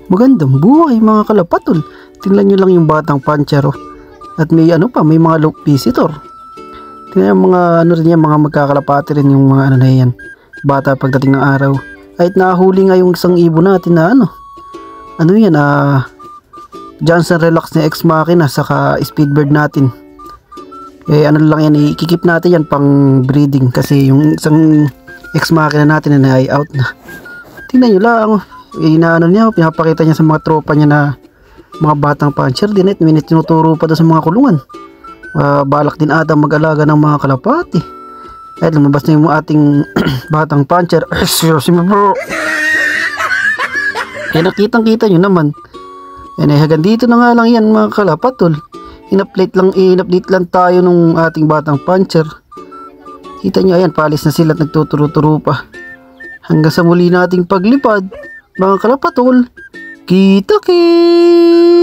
Magandang buhay mga kalapatol. Tingnan nyo lang yung batang Panchero. At may may mga loop visitor. Tingnan yung mga rin yan, mga magkakalapati rin yung mga na yan. Bata pagdating ng araw. Kahit nahuli nga yung isang ibon natin na yan, Johnson Relax na Ex Machina saka Speedbird natin. Lang yan, ikikip natin yan pang breeding kasi yung isang Ex Machina natin na ay out na. Tingnan nyo lang, pinapakita niya sa mga tropa niya na mga batang Pancher din at tinuturo pa doon sa mga kulungan. Balak din ata mag-alaga ng mga kalapati. At lumabas na yung ating batang Pancher. Seriously bro. Nakitang-kita nyo naman. Hanggang dito na nga lang yan mga kalapatol. In-update lang tayo nung ating batang Pancher. Kita nyo, ayan, paalis na sila at nagtuturo-turo pa. Hanggang sa muli nating paglipad, mga kalapatol, kita-kits!